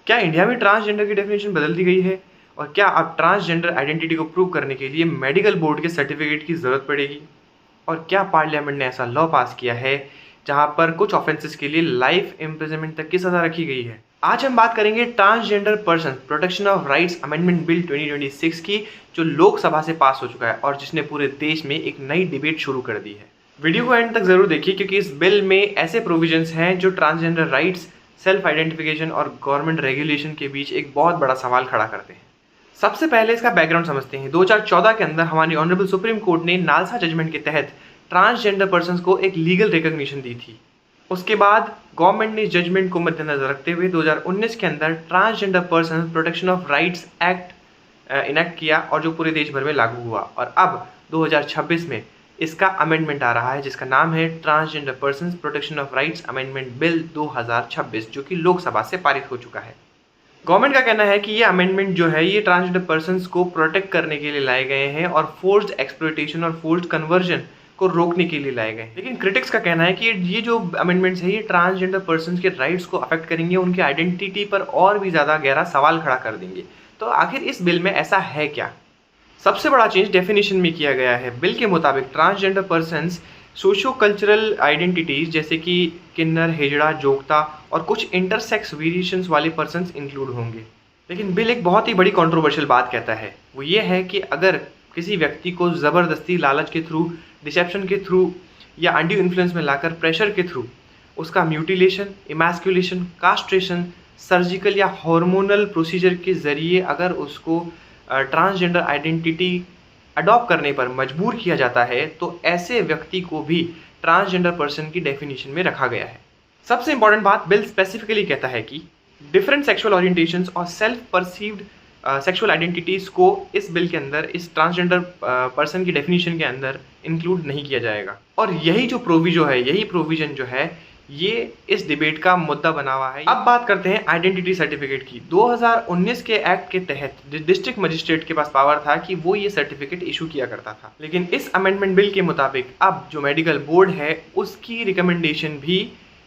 क्या इंडिया में ट्रांसजेंडर की डेफिनेशन बदल दी गई है? और क्या अब ट्रांसजेंडर आइडेंटिटी को प्रूव करने के लिए मेडिकल बोर्ड के सर्टिफिकेट की ज़रूरत पड़ेगी? और क्या पार्लियामेंट ने ऐसा लॉ पास किया है जहां पर कुछ ऑफेंसेस के लिए लाइफ इम्प्रिजनमेंट तक की सज़ा रखी गई है? आज हम बात करेंगे transgender person protection of rights amendment bill 2026 की, जो लोकसभा से पास हो चुका है और जिसने पूरे देश में एक नई डिबेट शुरू कर दी है। वीडियो को एंड तक जरूर देखिए क्योंकि इस बिल में ऐसे प्रोविजंस हैं जो ट्रांसजेंडर राइट्स, सेल्फ आइडेंटिफिकेशन और गवर्नमेंट रेगुलेशन के बीच एक बहुत बड़ा सवाल खड़ा करते हैं। सबसे पहले इसका बैकग्राउंड समझते हैं। 2014 के अंदर हमारी ऑनरेबल सुप्रीम कोर्ट ने नालसा जजमेंट के तहत ट्रांसजेंडर पर्सन्स को एक लीगल रिकॉग्निशन दी थी। उसके बाद गवर्नमेंट ने जजमेंट को मद्देनजर रखते हुए 2019 के अंदर transgender person protection of rights act enact किया और जो पूरे देश भर में लागू हुआ। और अब 2026 में इसका अमेंडमेंट आ रहा है जिसका नाम है transgender person protection of rights amendment bill 2026, जो कि लोकसभा से पारित हो चुका है। गवर्नमेंट का कहना है कि ये अमेंडमेंट जो है ये ट्रांसजेंडर पर्सन्स को प्रोटेक्ट करने के लिए लाए गए हैं और फोर्स्ड एक्सप्लॉयटेशन और फोर्स्ड कन्वर्जन को रोकने के लिए लाए गए। लेकिन क्रिटिक्स का कहना है कि ये जो अमेंडमेंट्स है ये ट्रांसजेंडर पर्सन्स के राइट्स को अफेक्ट करेंगे, उनके आइडेंटिटी पर और भी ज़्यादा गहरा सवाल खड़ा कर देंगे। तो आखिर इस बिल में ऐसा है क्या? सबसे बड़ा चेंज डेफिनेशन में किया गया है। बिल के मुताबिक transgender persons socio cultural identities जैसे कि किन्नर, हिजड़ा, जोगता और कुछ इंटरसेक्स वेरिएशंस वाले पर्सन्स इंक्लूड होंगे। लेकिन बिल एक बहुत ही बड़ी कंट्रोवर्शियल बात कहता है, वो ये है कि अगर किसी व्यक्ति को ज़बरदस्ती, लालच के थ्रू, डिसेप्शन के थ्रू या अंडी इन्फ्लुएंस में लाकर प्रेशर के थ्रू उसका म्यूटिलेशन, इमैस्कुलेशन, कास्ट्रेशन, सर्जिकल या हार्मोनल प्रोसीजर के ज़रिए अगर उसको ट्रांसजेंडर आइडेंटिटी अडॉप्ट करने पर मजबूर किया जाता है तो ऐसे व्यक्ति को भी ट्रांसजेंडर पर्सन की डेफिनेशन में रखा गया है। सबसे इंपॉर्टेंट बात, बिल स्पेसिफिकली कहता है कि डिफरेंट सेक्सुअल ओरिएंटेशंस और सेल्फ परसीव्ड सेक्सुअल आइडेंटिटीज़ को इस बिल के अंदर, इस ट्रांसजेंडर पर्सन की डेफिनेशन के अंदर इंक्लूड नहीं किया जाएगा। और यही जो प्रोविजन जो है ये इस डिबेट का मुद्दा बना हुआ है। अब बात करते हैं आइडेंटिटी सर्टिफिकेट की। 2019 के एक्ट के तहत डिस्ट्रिक्ट मजिस्ट्रेट के पास पावर था कि वो ये सर्टिफिकेट इशू किया करता था। लेकिन इस अमेंडमेंट बिल के मुताबिक अब जो मेडिकल बोर्ड है उसकी रिकमेंडेशन भी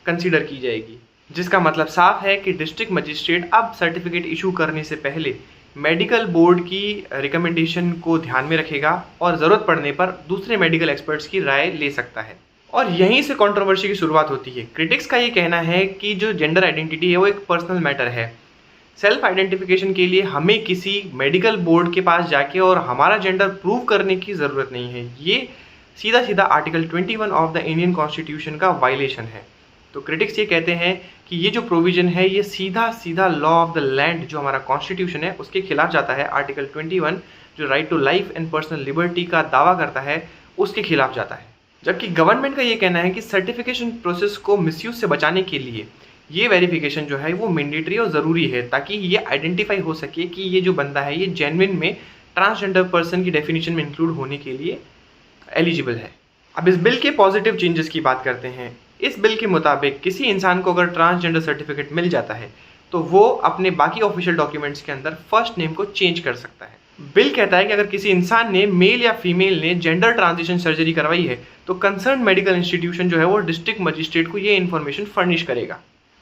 कंसीडर की जाएगी, जिसका मतलब साफ है कि डिस्ट्रिक्ट मजिस्ट्रेट अब सर्टिफिकेट इशू करने से पहले मेडिकल बोर्ड की रिकमेंडेशन को ध्यान में रखेगा और ज़रूरत पड़ने पर दूसरे मेडिकल एक्सपर्ट्स की राय ले सकता है। और यहीं से कंट्रोवर्सी की शुरुआत होती है। क्रिटिक्स का ये कहना है कि जो जेंडर आइडेंटिटी है वो एक पर्सनल मैटर है। सेल्फ आइडेंटिफिकेशन के लिए हमें किसी मेडिकल बोर्ड के पास जाके और हमारा जेंडर प्रूव करने की ज़रूरत नहीं है। ये सीधा सीधा article 21 of the Indian constitution का वायलेशन है। तो क्रिटिक्स ये कहते हैं कि ये जो प्रोविज़न है ये सीधा सीधा लॉ ऑफ द लैंड जो हमारा कॉन्स्टिट्यूशन है उसके खिलाफ जाता है। आर्टिकल 21 जो right to life and personal liberty का दावा करता है उसके खिलाफ जाता है। जबकि गवर्नमेंट का ये कहना है कि सर्टिफिकेशन प्रोसेस को मिसयूज से बचाने के लिए ये वेरिफिकेशन जो है वो मैंडेटरी और ज़रूरी है ताकि ये आइडेंटिफाई हो सके कि ये जो बंदा है ये जेन्युइन में ट्रांसजेंडर पर्सन की डेफिनेशन में इंक्लूड होने के लिए एलिजिबल है। अब इस बिल के पॉजिटिव चेंजेस की बात करते हैं। इस बिल के मुताबिक किसी इंसान को अगर ट्रांसजेंडर सर्टिफिकेट मिल जाता है तो वो अपने बाकी ऑफिशियल डॉक्यूमेंट्स के अंदर फर्स्ट नेम को चेंज कर सकता है। बिल कहता है कि अगर किसी इंसान ने, मेल या फीमेल ने जेंडर ट्रांजिशन सर्जरी करवाई है तो कंसर्न मेडिकल इंस्टीट्यूशन जो है वो डिस्ट्रिक्ट मजिस्ट्रेट को ये इन्फॉर्मेशन फर्निश करेगा।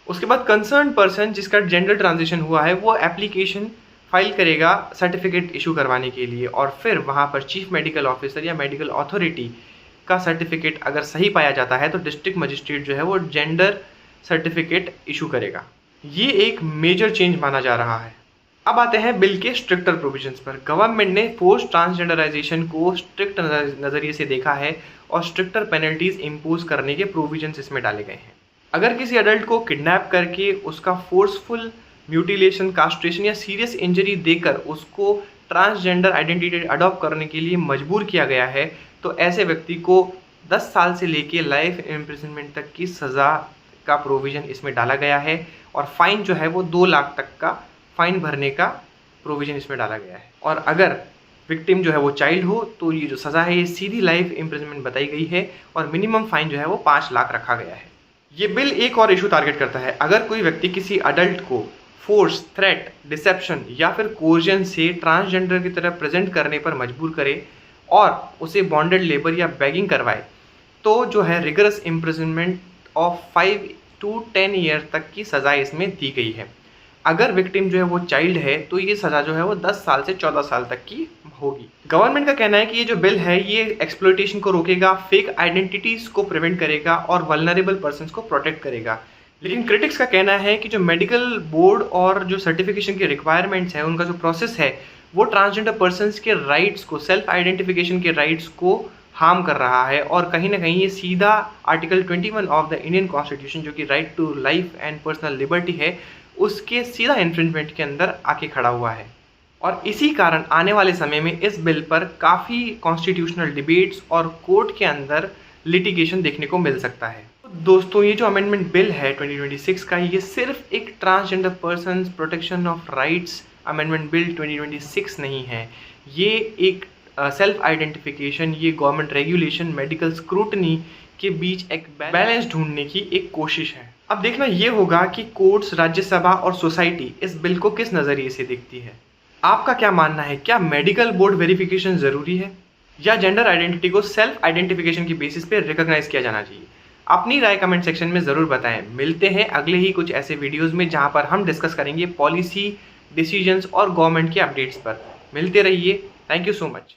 उसके बाद कंसर्न पर्सन जिसका जेंडर ट्रांजिशन हुआ है वो एप्लीकेशन फाइल करेगा सर्टिफिकेट इशू करवाने के लिए और फिर वहाँ पर चीफ मेडिकल ऑफिसर या मेडिकल अथॉरिटी का सर्टिफिकेट अगर सही पाया जाता है तो डिस्ट्रिक्ट मजिस्ट्रेट जो है वो जेंडर सर्टिफिकेट इशू करेगा। ये एक मेजर चेंज माना जा रहा है। अब आते हैं बिल के स्ट्रिक्टर प्रोविजंस पर। गवर्नमेंट ने फोर्स ट्रांसजेंडराइजेशन को स्ट्रिक्ट नज़रिए से देखा है और स्ट्रिक्टर पेनल्टीज इम्पोज करने के प्रोविजंस इसमें डाले गए हैं। अगर किसी अडल्ट को किडनैप करके उसका फोर्सफुल म्यूटिलेशन, कास्ट्रेशन या सीरियस इंजरी देकर उसको ट्रांसजेंडर आइडेंटिटी अडॉप्ट करने के लिए मजबूर किया गया है तो ऐसे व्यक्ति को 10 साल से लेके लाइफ इम्प्रिजनमेंट तक की सज़ा का प्रोविज़न इसमें डाला गया है और फाइन जो है वो 2 लाख तक का फाइन भरने का प्रोविज़न इसमें डाला गया है। और अगर विक्टिम जो है वो चाइल्ड हो तो ये जो सज़ा है ये सीधी लाइफ इम्प्रिजनमेंट बताई गई है और मिनिमम फाइन जो है वो 5 लाख रखा गया है। ये बिल एक और इशू टारगेट करता है। अगर कोई व्यक्ति किसी अडल्ट को फोर्स, थ्रेट, डिसेप्शन या फिर कोर्जन से ट्रांसजेंडर की तरह प्रेजेंट करने पर मजबूर करे और उसे बॉन्डेड लेबर या बैगिंग करवाए तो जो है rigorous imprisonment of 5 to 10 year तक की सज़ा इसमें दी गई है। अगर विक्टिम जो है वो चाइल्ड है तो ये सज़ा जो है वो 10 साल से 14 साल तक की होगी। गवर्नमेंट का कहना है कि ये जो बिल है ये एक्सप्लॉयटेशन को रोकेगा, फेक आइडेंटिटीज़ को प्रिवेंट करेगा और वल्नरेबल पर्सन्स को प्रोटेक्ट करेगा। लेकिन क्रिटिक्स का कहना है कि जो मेडिकल बोर्ड और जो सर्टिफिकेशन की रिक्वायरमेंट्स है, उनका जो प्रोसेस है वो ट्रांसजेंडर पर्सन्स के राइट्स को, सेल्फ आइडेंटिफिकेशन के राइट्स को हार्म कर रहा है और कहीं ना कहीं ये सीधा article 21 of the Indian constitution जो कि right to life and personal liberty है, उसके सीधा इन्फ्रिंजमेंट के अंदर आके खड़ा हुआ है। और इसी कारण आने वाले समय में इस बिल पर काफ़ी कॉन्स्टिट्यूशनल डिबेट्स और कोर्ट के अंदर लिटिगेशन देखने को मिल सकता है। दोस्तों, ये जो अमेंडमेंट बिल है 2026 का, ये सिर्फ एक transgender persons protection of rights amendment bill 2026 नहीं है। ये एक सेल्फ आइडेंटिफिकेशन, ये गवर्नमेंट रेगुलेशन, मेडिकल स्क्रूटनी के बीच एक बैलेंस ढूंढने की एक कोशिश है। अब देखना ये होगा कि कोर्ट्स, राज्यसभा और सोसाइटी इस बिल को किस नज़रिए से देखती है। आपका क्या मानना है? क्या मेडिकल बोर्ड वेरिफिकेशन ज़रूरी है या जेंडर आइडेंटिटी को सेल्फ आइडेंटिफिकेशन की बेसिस पे रिकॉग्नाइज किया जाना चाहिए? अपनी राय कमेंट सेक्शन में ज़रूर बताएं। मिलते हैं अगले ही कुछ ऐसे वीडियोस में जहां पर हम डिस्कस करेंगे पॉलिसी, डिसीजंस और गवर्नमेंट के अपडेट्स पर। मिलते रहिए। Thank you so much.